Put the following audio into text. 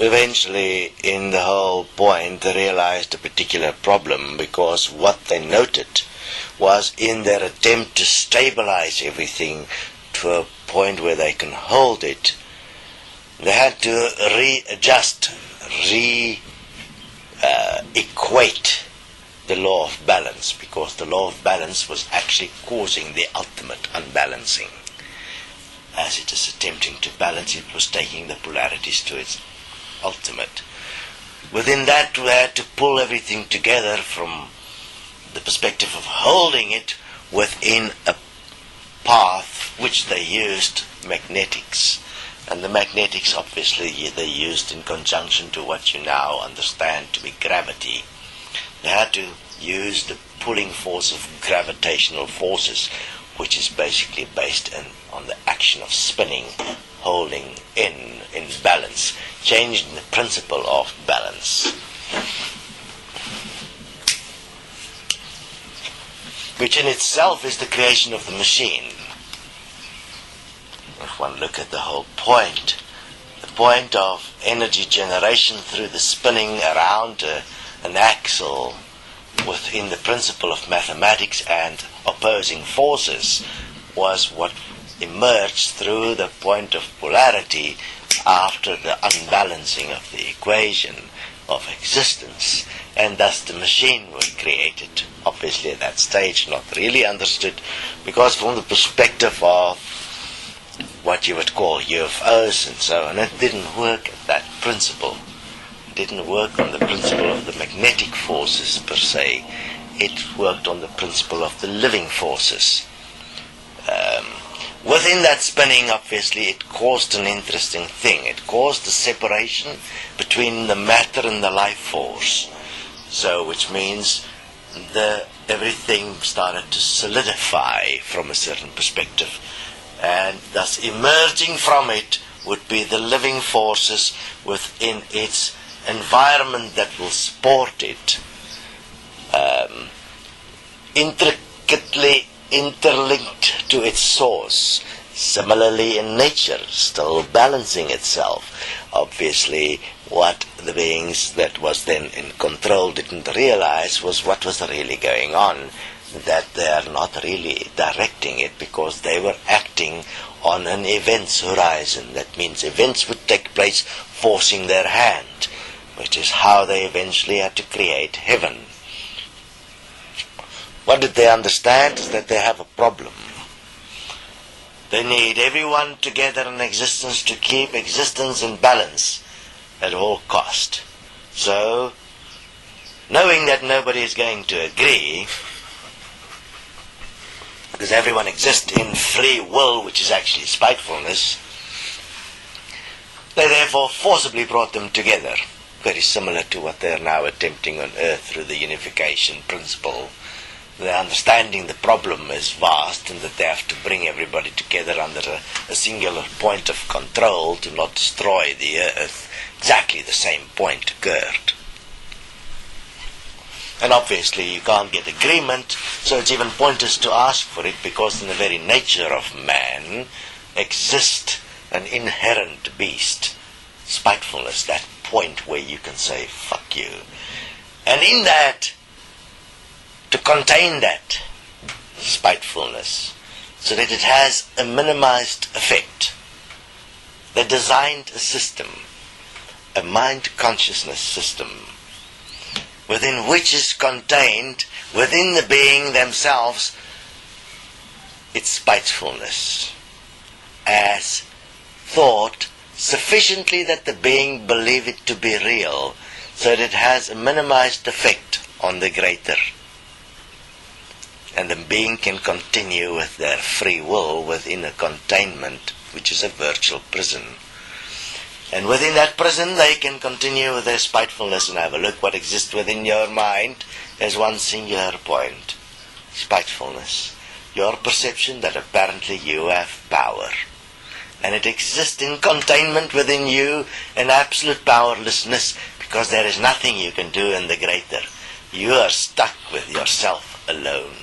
eventually, in the whole point, they realized a particular problem, because what they noted was, in their attempt to stabilize everything to a point where they can hold it, they had to readjust, equate the law of balance, because the law of balance was actually causing the ultimate unbalancing. As it is attempting to balance, it was taking the polarities to its ultimate. Within that, we had to pull everything together from the perspective of holding it within a path which they used magnetics. And the magnetics, obviously, they used in conjunction to what you now understand to be gravity. They had to use the pulling force of gravitational forces, which is basically based on the action of spinning, holding in balance, changing the principle of balance, which in itself is the creation of the machine. If one look at the whole point, the point of energy generation through the spinning around an axle within the principle of mathematics and opposing forces was what emerged through the point of polarity after the unbalancing of the equation of existence, and thus the machine was created. Obviously at that stage not really understood, because from the perspective of what you would call UFOs and so on, it didn't work at that principle. It didn't work on the principle of the magnetic forces per se. It worked on the principle of the living forces. Within that spinning, obviously, it caused an interesting thing. It caused the separation between the matter and the life force. So, which means everything started to solidify from a certain perspective. And thus emerging from it would be the living forces within its environment that will support it, intricately interlinked to its source. Similarly in nature, still balancing itself. Obviously what the beings that was then in control didn't realize was what was really going on, that they are not really directing it, because they were acting on an events horizon. That means events would take place forcing their hand, which is how they eventually had to create heaven. What did they understand is that they have a problem. They need everyone together in existence to keep existence in balance at all cost. So, knowing that nobody is going to agree, because everyone exists in free will, which is actually spitefulness, they therefore forcibly brought them together, very similar to what they are now attempting on Earth through the unification principle. They're understanding the problem is vast, and that they have to bring everybody together under a singular point of control to not destroy the Earth. Exactly the same point occurred. And obviously you can't get agreement, so it's even pointless to ask for it, because in the very nature of man exists an inherent beast, spitefulness, that point where you can say, fuck you. And in that, to contain that spitefulness, so that it has a minimized effect, they designed a system, a mind-consciousness system, within which is contained, within the being themselves, its spitefulness, as thought sufficiently that the being believe it to be real, so that it has a minimized effect on the greater. And the being can continue with their free will within a containment, which is a virtual prison. And within that prison they can continue with their spitefulness, and have a look what exists within your mind as one singular point. Spitefulness. Your perception that apparently you have power. And it exists in containment within you, in absolute powerlessness, because there is nothing you can do in the greater. You are stuck with yourself alone.